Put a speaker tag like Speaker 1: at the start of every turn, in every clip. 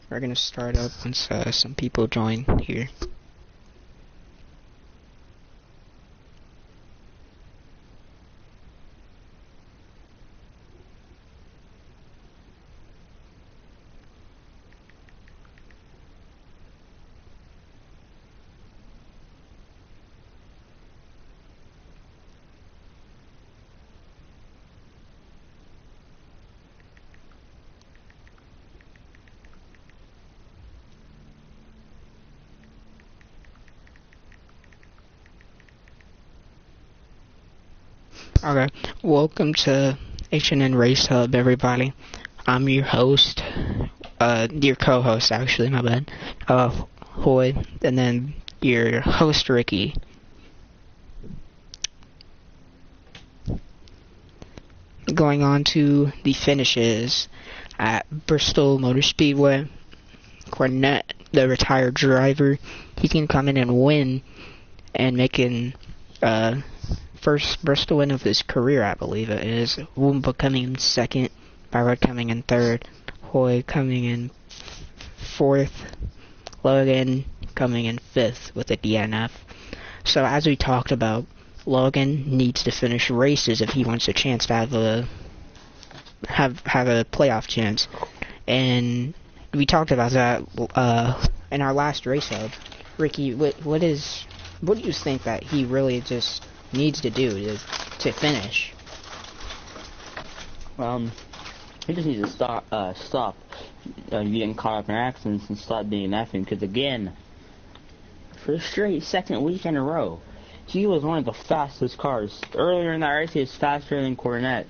Speaker 1: We're gonna start up once some people join here. Okay, welcome to H&N Race Hub, everybody. I'm your host, your co-host, actually, my bad, Hoy, and then your host, Ricky. Going on to the finishes at Bristol Motor Speedway. Cornette, the retired driver, he can come in and win, and making, first Bristol win of his career, I believe it is. Woomba coming in second, Byrod coming in third, Hoy coming in fourth, Logan coming in fifth with a DNF. So as we talked about, Logan needs to finish races if he wants a chance to have a playoff chance. And we talked about that in our last race hub. Ricky, what do you think that he really just needs to do to finish?
Speaker 2: He just needs to stop getting caught up in accidents and stop being effing. Because again, for the straight second week in a row, he was one of the fastest cars. Earlier in that race, he was faster than Cornette.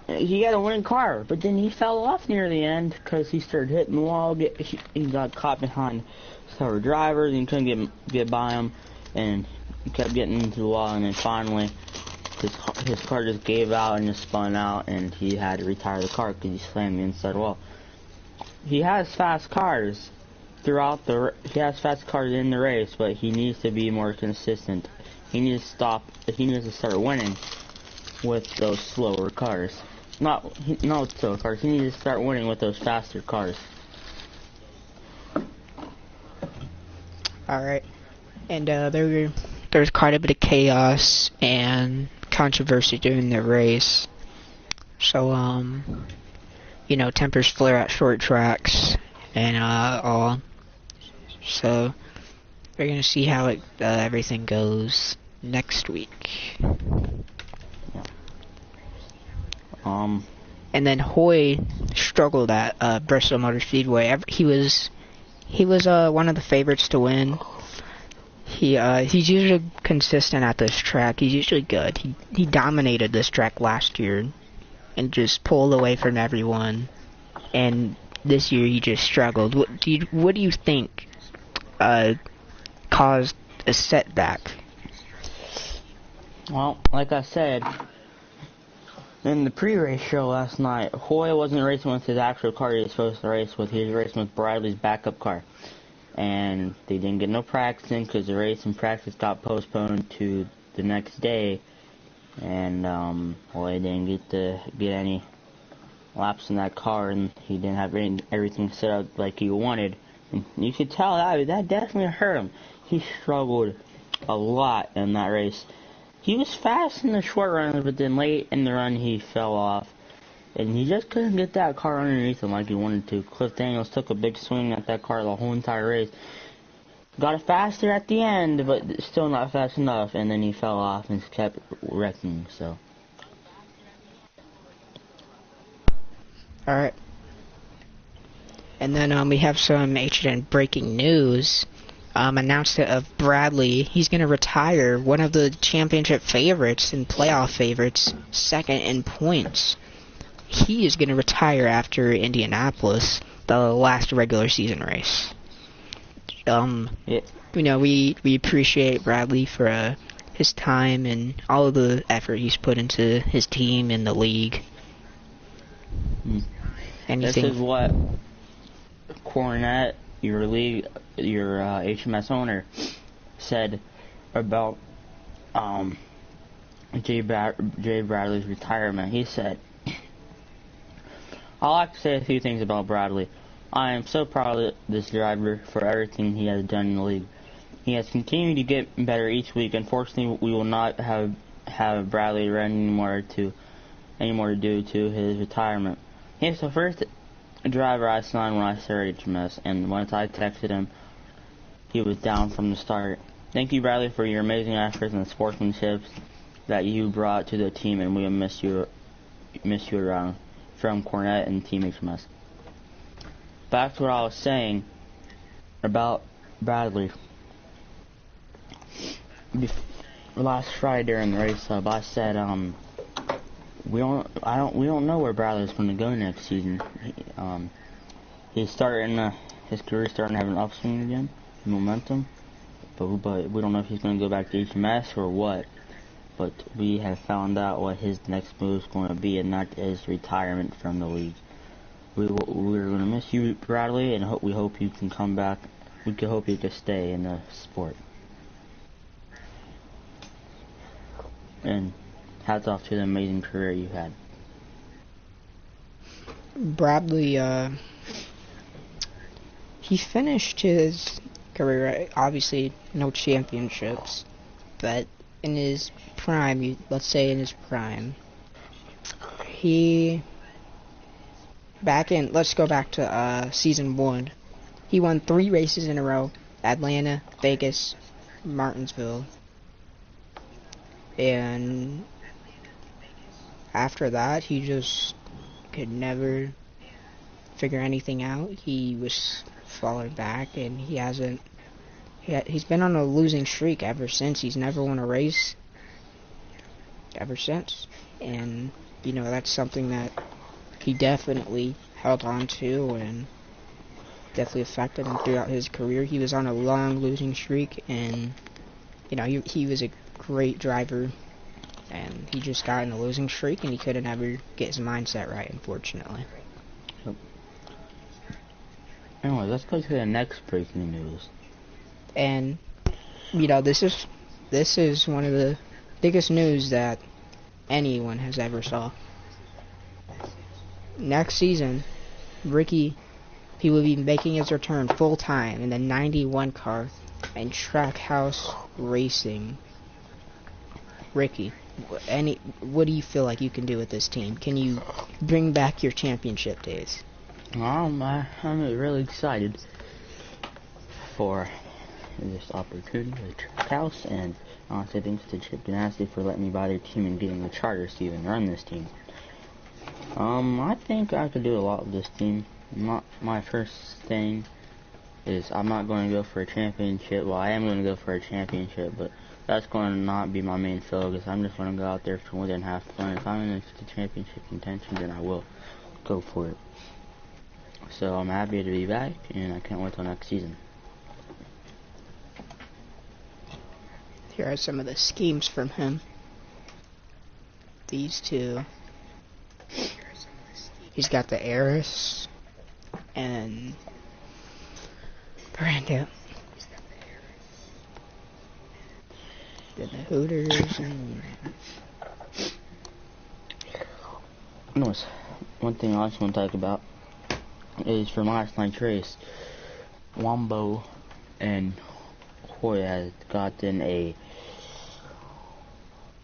Speaker 2: He had a winning car, but then he fell off near the end because he started hitting the wall. He got caught behind several drivers and couldn't get by him, and he kept getting into the wall. And then finally, his car just gave out and just spun out, and he had to retire the car because he slammed the inside wall. He has fast cars he has fast cars in the race, but he needs to be more consistent. He needs to start winning with those slower cars. Not slow cars. He needs to start winning with those faster cars.
Speaker 1: Alright. And there's quite a bit of chaos and controversy during the race. So, tempers flare at short tracks and all. So, we're gonna see how everything goes next week. And then Hoy struggled at Bristol Motor Speedway. He was one of the favorites to win. He's usually consistent at this track. He's usually good. He dominated this track last year and just pulled away from everyone. And this year he just struggled. What do you think caused a setback?
Speaker 2: Well, like I said in the pre-race show last night, Hoy wasn't racing with his actual car he was supposed to race with. He was racing with Bradley's backup car. And they didn't get no practicing because the race and practice got postponed to the next day. And Hoy didn't get any laps in that car, and he didn't have everything set up like he wanted. And you could tell that definitely hurt him. He struggled a lot in that race. He was fast in the short run, but then late in the run he fell off. And he just couldn't get that car underneath him like he wanted to. Cliff Daniels took a big swing at that car the whole entire race. Got it faster at the end, but still not fast enough. And then he fell off and kept wrecking, so.
Speaker 1: Alright. And then we have some H&N breaking news. Announced it of Bradley. He's going to retire, one of the championship favorites and playoff favorites, second in points. He is going to retire after Indianapolis, the last regular season race. We appreciate Bradley for his time and all of the effort he's put into his team and the league.
Speaker 2: This is what Cornette, your HMS owner, said about Jay Bradley's retirement. He said, "I like to say a few things about Bradley. I am so proud of this driver for everything he has done in the league. He has continued to get better each week. Unfortunately, we will not have Bradley run anymore due to his retirement. He is the first driver I signed when I started HMS, and once I texted him, he was down from the start. Thank you, Bradley, for your amazing efforts and sportsmanship that you brought to the team, and we will miss you around from Cornette and Team HMS. Back to what I was saying about Bradley. Last Friday during the race hub, I said we don't know where Bradley's going to go next season. He's starting his career starting to have an upswing again, momentum. But we don't know if he's going to go back to HMS or what. But we have found out what his next move is going to be, and that is retirement from the league. We're going to miss you, Bradley, and we hope you can come back. We hope you can stay in the sport. And hats off to the amazing career you had.
Speaker 1: Bradley, he finished his career, obviously no championships, but in his prime, let's say in his prime, let's go back to season 1. He won 3 races in a row: Atlanta, Vegas, Martinsville. And after that, he just could never figure anything out. He was falling back, and he's been on a losing streak ever since. He's never won a race ever since. And, that's something that he definitely held on to and definitely affected him throughout his career. He was on a long losing streak, and, he was a great driver, and he just got in a losing streak, and he couldn't ever get his mindset right, unfortunately.
Speaker 2: Yep. Anyway, let's go to the next breaking news.
Speaker 1: And this is one of the biggest news that anyone has ever saw. Next season, Ricky, he will be making his return full time in the 91 car and Trackhouse Racing. Ricky, what do you feel like you can do with this team? Can you bring back your championship days?
Speaker 2: I'm really excited for this opportunity with Trackhouse, and honestly thanks to Chip Ganassi for letting me buy their team and getting the charters to even run this team. I think I could do a lot with this team. My first thing is I'm not going to go for a championship. Well, I am going to go for a championship, but that's going to not be my main focus. I'm just going to go out there for more than have fun. If I'm in the championship contention, then I will go for it. So I'm happy to be back, and I can't wait till next season.
Speaker 1: Here are some of the schemes from him. These two. He's got the Eris and Brando. Then the Hooters and...
Speaker 2: Anyways, one thing I also want to talk about is from last night's race, Wombo and Hoya has gotten a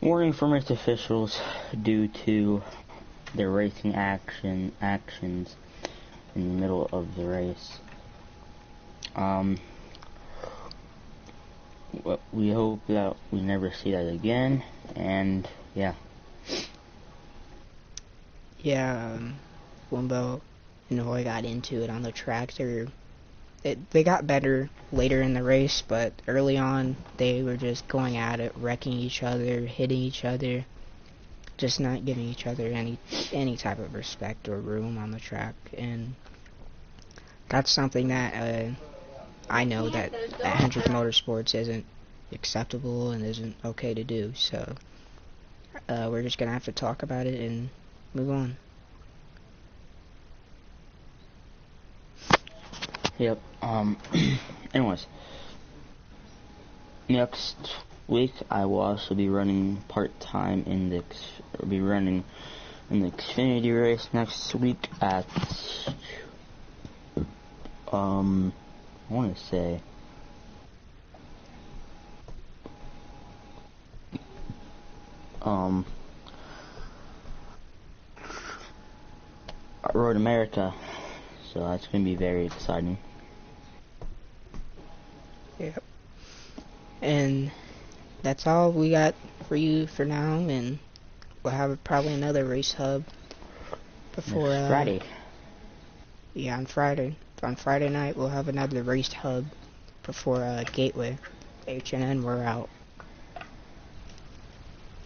Speaker 2: warning from race officials due to their racing actions in the middle of the race. We hope that we never see that again, and yeah.
Speaker 1: Yeah, Wombo and Hoy got into it on the track. They got better later in the race, but early on they were just going at it, wrecking each other, hitting each other, just not giving each other any type of respect or room on the track. And that's something that I know that at Hendrick Motorsports isn't acceptable and isn't okay to do. So we're just gonna have to talk about it and move on.
Speaker 2: Yep. Anyways, next week I will also be running part-time in the Xfinity race next week at I want to say Road America. So that's gonna be very exciting.
Speaker 1: Yep. And that's all we got for you for now, and we'll have probably another race hub before
Speaker 2: Friday.
Speaker 1: Yeah, on Friday. On Friday night, we'll have another race hub before Gateway. H&N, we're out.